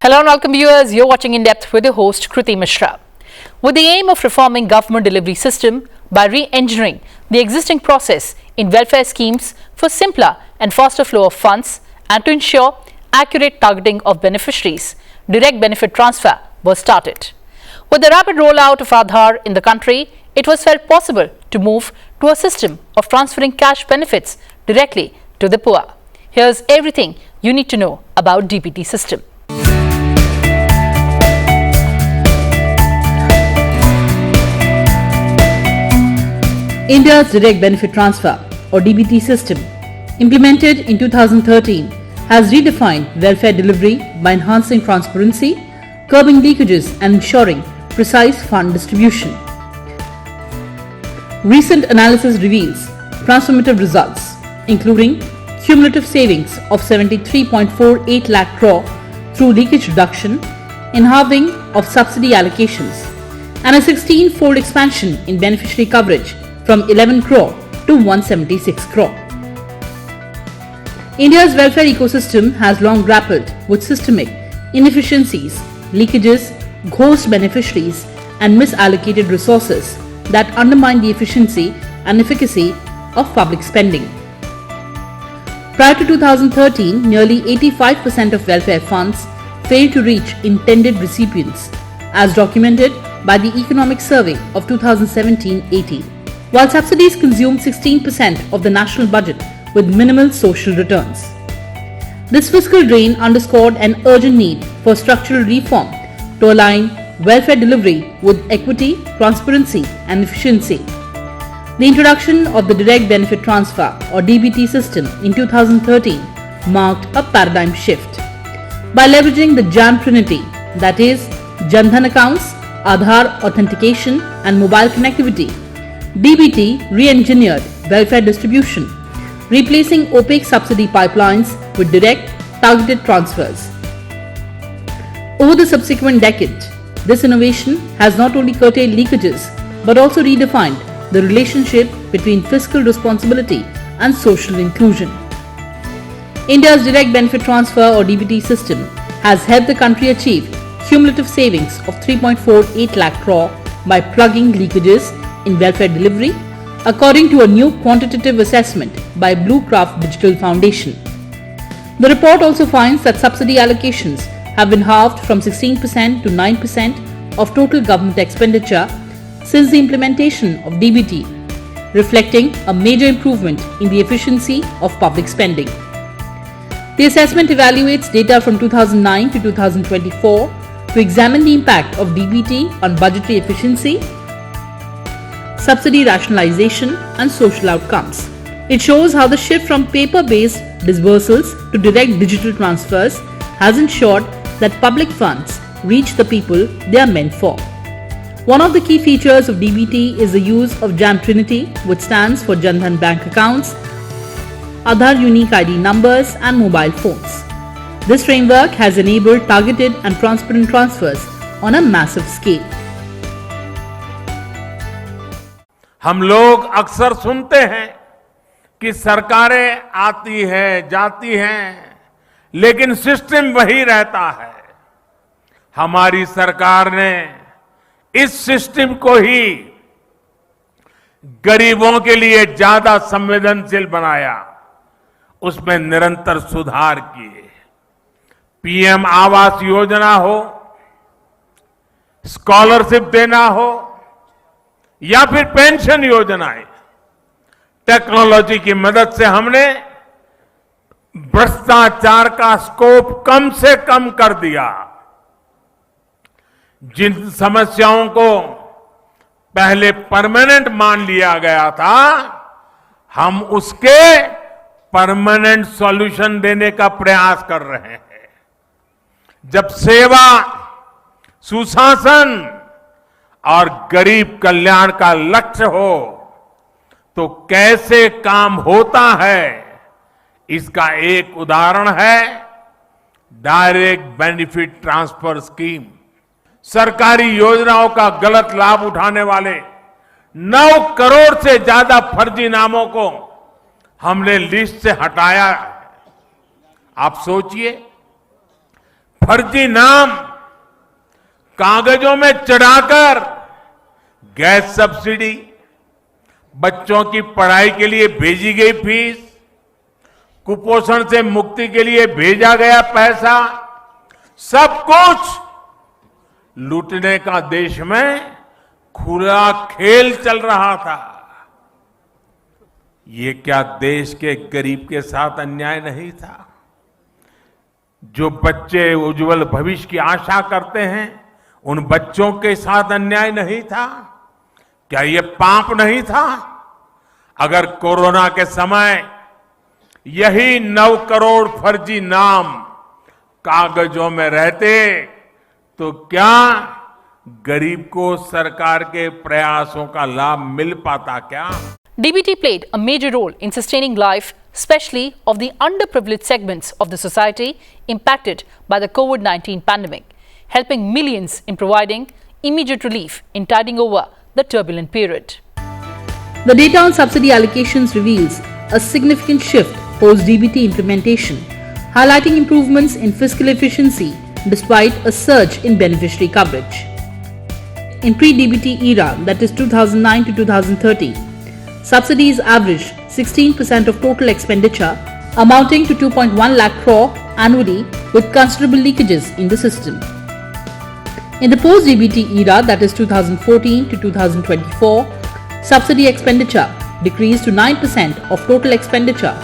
Hello and welcome viewers, you're watching In Depth with your host Kriti Mishra. With the aim of reforming government delivery system by re-engineering the existing process in welfare schemes for simpler and faster flow of funds and to ensure accurate targeting of beneficiaries, direct benefit transfer was started. With the rapid rollout of Aadhaar in the country, it was felt possible to move to a system of transferring cash benefits directly to the poor. Here's everything you need to know about DBT system. India's Direct Benefit Transfer or DBT system, implemented in 2013, has redefined welfare delivery by enhancing transparency, curbing leakages and ensuring precise fund distribution. Recent analysis reveals transformative results, including cumulative savings of 73.48 lakh crore through leakage reduction, in halving of subsidy allocations, and a 16-fold expansion in beneficiary coverage from 11 crore to 176 crore. India's welfare ecosystem has long grappled with systemic inefficiencies, leakages, ghost beneficiaries, and misallocated resources that undermine the efficiency and efficacy of public spending. Prior to 2013, nearly 85% of welfare funds failed to reach intended recipients, as documented by the Economic Survey of 2017-18, while subsidies consumed 16% of the national budget with minimal social returns. This fiscal drain underscored an urgent need for structural reform to align welfare delivery with equity, transparency, and efficiency. The introduction of the Direct Benefit Transfer or DBT system in 2013 marked a paradigm shift. By leveraging the JAM Trinity, that is, Jan Dhan accounts, Aadhaar authentication, and mobile connectivity, DBT re-engineered welfare distribution, replacing opaque subsidy pipelines with direct, targeted transfers. Over the subsequent decade, this innovation has not only curtailed leakages but also redefined the relationship between fiscal responsibility and social inclusion. India's Direct Benefit Transfer or DBT system has helped the country achieve cumulative savings of 3.48 lakh crore by plugging leakages in welfare delivery, according to a new quantitative assessment by Bluecraft Digital Foundation. The report also finds that subsidy allocations have been halved from 16% to 9% of total government expenditure since the implementation of DBT, reflecting a major improvement in the efficiency of public spending. The assessment evaluates data from 2009 to 2024 to examine the impact of DBT on budgetary efficiency, subsidy rationalization, and social outcomes. It shows how the shift from paper-based disbursals to direct digital transfers has ensured that public funds reach the people they are meant for. One of the key features of DBT is the use of JAM Trinity, which stands for Jan Dhan bank accounts, Aadhaar unique ID numbers, and mobile phones. This framework has enabled targeted and transparent transfers on a massive scale. हम लोग अक्सर सुनते हैं कि सरकारें आती हैं, जाती हैं, लेकिन सिस्टम वही रहता है। हमारी सरकार ने इस सिस्टम को ही गरीबों के लिए ज्यादा संवेदनशील बनाया, उसमें निरंतर सुधार किए। पीएम आवास योजना हो, स्कॉलरशिप देना हो या फिर पेंशन योजनाएं, टेक्नोलॉजी की मदद से हमने भ्रष्टाचार का स्कोप कम से कम कर दिया। जिन समस्याओं को पहले परमानेंट मान लिया गया था, हम उसके परमानेंट सॉल्यूशन देने का प्रयास कर रहे हैं। जब सेवा, सुशासन और गरीब कल्याण का लक्ष्य हो तो कैसे काम होता है, इसका एक उदाहरण है डायरेक्ट बेनिफिट ट्रांसफर स्कीम। सरकारी योजनाओं का गलत लाभ उठाने वाले 9 करोड़ से ज्यादा फर्जी नामों को हमने लिस्ट से हटाया। आप सोचिए, फर्जी नाम कागजों में चढ़ाकर गैस सब्सिडी, बच्चों की पढ़ाई के लिए भेजी गई फीस, कुपोषण से मुक्ति के लिए भेजा गया पैसा, सब कुछ लूटने का देश में खुला खेल चल रहा था। ये क्या देश के गरीब के साथ अन्याय नहीं था? जो बच्चे उज्जवल भविष्य की आशा करते हैं, उन बच्चों के साथ अन्याय नहीं था? क्या ये पाप नहीं था? अगर कोरोना के समय यही 9 करोड़ फर्जी नाम कागजों में रहते तो क्या गरीब को सरकार के प्रयासों का लाभ मिल पाता क्या? DBT played a major role in sustaining life, especially of the underprivileged segments of the society impacted by the COVID-19 pandemic, helping millions in providing immediate relief in tiding over the turbulent period. The data on subsidy allocations reveals a significant shift post-DBT implementation, highlighting improvements in fiscal efficiency despite a surge in beneficiary coverage. In pre-DBT era, that is 2009 to 2013, subsidies averaged 16% of total expenditure, amounting to 2.1 lakh crore annually, with considerable leakages in the system. In the post-DBT era, that is 2014 to 2024, subsidy expenditure decreased to 9% of total expenditure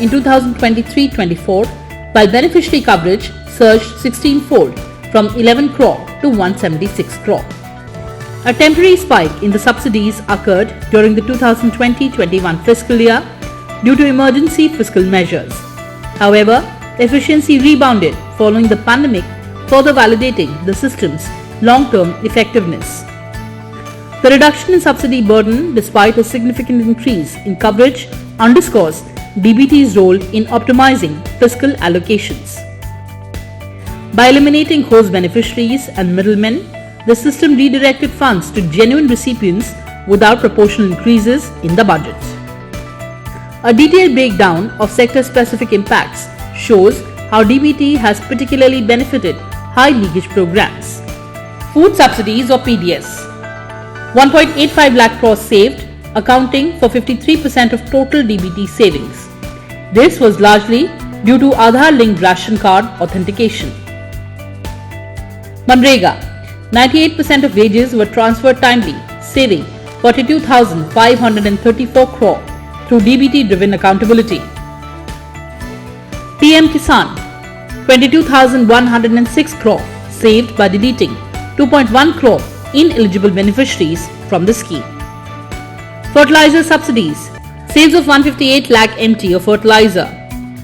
in 2023-24, while beneficiary coverage surged 16-fold from 11 crore to 176 crore. A temporary spike in the subsidies occurred during the 2020-21 fiscal year due to emergency fiscal measures. However, efficiency rebounded following the pandemic, further validating the system's long-term effectiveness. The reduction in subsidy burden, despite a significant increase in coverage, underscores DBT's role in optimizing fiscal allocations. By eliminating host beneficiaries and middlemen, the system redirected funds to genuine recipients without proportional increases in the budget. A detailed breakdown of sector-specific impacts shows how DBT has particularly benefited high-leakage programs. Food subsidies or PDS. 1.85 lakh crores saved, accounting for 53% of total DBT savings. This was largely due to Aadhaar-linked ration card authentication. Manrega. 98% of wages were transferred timely, saving 42,534 crore through DBT-driven accountability. PM Kisan, 22,106 crore saved by deleting 2.1 crore ineligible beneficiaries from the scheme. Fertilizer subsidies, sales of 158 lakh MT of fertilizer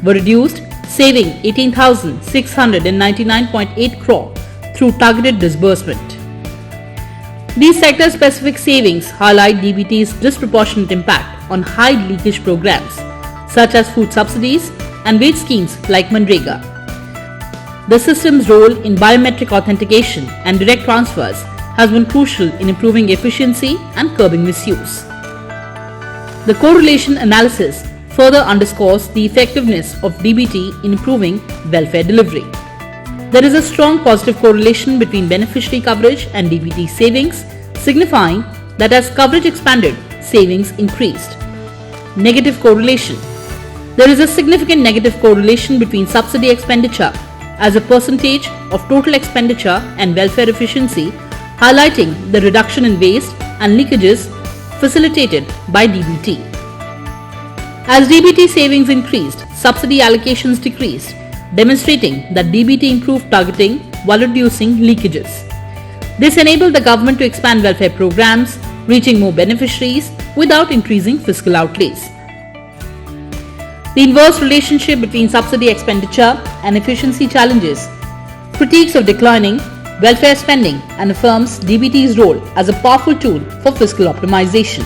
were reduced, saving 18,699.8 crore through targeted disbursement. These sector-specific savings highlight DBT's disproportionate impact on high-leakage programs such as food subsidies and wage schemes like Manrega. The system's role in biometric authentication and direct transfers has been crucial in improving efficiency and curbing misuse. The correlation analysis further underscores the effectiveness of DBT in improving welfare delivery. There is a strong positive correlation between beneficiary coverage and DBT savings, signifying that as coverage expanded, savings increased. Negative correlation. There is a significant negative correlation between subsidy expenditure as a percentage of total expenditure and welfare efficiency, highlighting the reduction in waste and leakages facilitated by DBT. As DBT savings increased, subsidy allocations decreased, demonstrating that DBT improved targeting while reducing leakages. This enabled the government to expand welfare programs, reaching more beneficiaries without increasing fiscal outlays. The inverse relationship between subsidy expenditure and efficiency challenges critiques of declining welfare spending and affirms DBT's role as a powerful tool for fiscal optimization.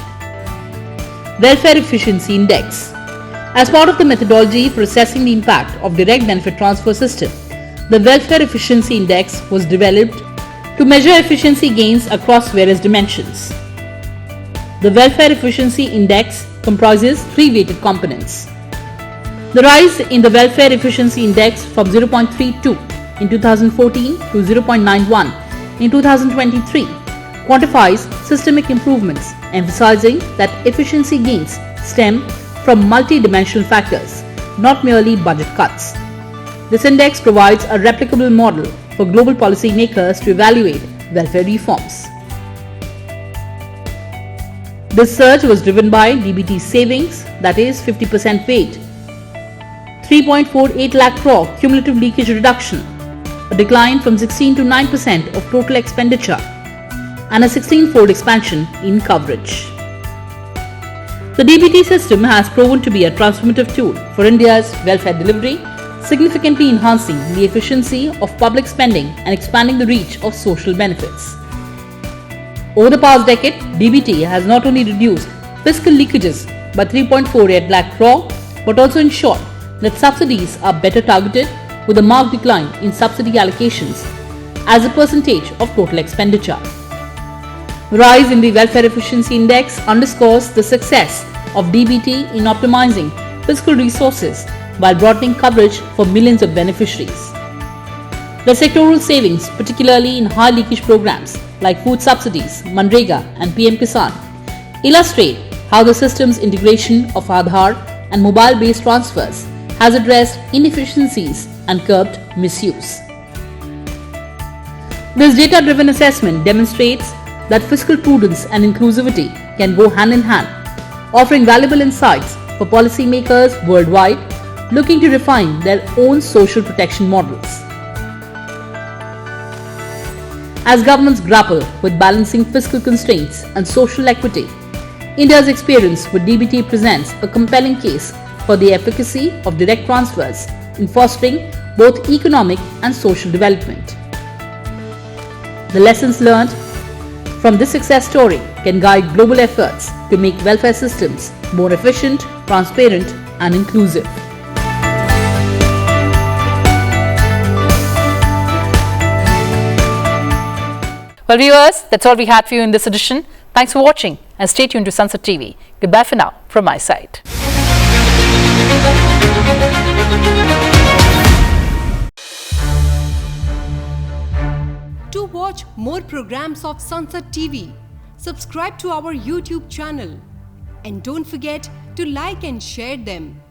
Welfare Efficiency Index. As part of the methodology for assessing the impact of direct benefit transfer system, the Welfare Efficiency Index was developed to measure efficiency gains across various dimensions. The Welfare Efficiency Index comprises 3 weighted components. The rise in the Welfare Efficiency Index from 0.32 in 2014 to 0.91 in 2023, quantifies systemic improvements, emphasizing that efficiency gains stem from multi-dimensional factors, not merely budget cuts. This index provides a replicable model for global policymakers to evaluate welfare reforms. This surge was driven by DBT savings, that is 50% weight, 3.48 lakh crore cumulative leakage reduction, a decline from 16 to 9% of total expenditure, and a 16-fold expansion in coverage. The DBT system has proven to be a transformative tool for India's welfare delivery, significantly enhancing the efficiency of public spending and expanding the reach of social benefits. Over the past decade, DBT has not only reduced fiscal leakages by 3.48 lakh crore, but also ensured that subsidies are better targeted, with a marked decline in subsidy allocations as a percentage of total expenditure. The rise in the Welfare Efficiency Index underscores the success of DBT in optimizing fiscal resources while broadening coverage for millions of beneficiaries. The sectoral savings, particularly in high leakage programs like food subsidies, Manrega and PM Kisan, illustrate how the system's integration of Aadhaar and mobile-based transfers has addressed inefficiencies and curbed misuse. This data-driven assessment demonstrates that fiscal prudence and inclusivity can go hand in hand, offering valuable insights for policymakers worldwide looking to refine their own social protection models. As governments grapple with balancing fiscal constraints and social equity, India's experience with DBT presents a compelling case for the efficacy of direct transfers in fostering both economic and social development. The lessons learned from this success story can guide global efforts to make welfare systems more efficient, transparent, and inclusive. Well, viewers, that's all we had for you in this edition. Thanks for watching and stay tuned to Sunset TV. Goodbye for now from my side. To watch more programs of Sunset TV, subscribe to our YouTube channel and don't forget to like and share them.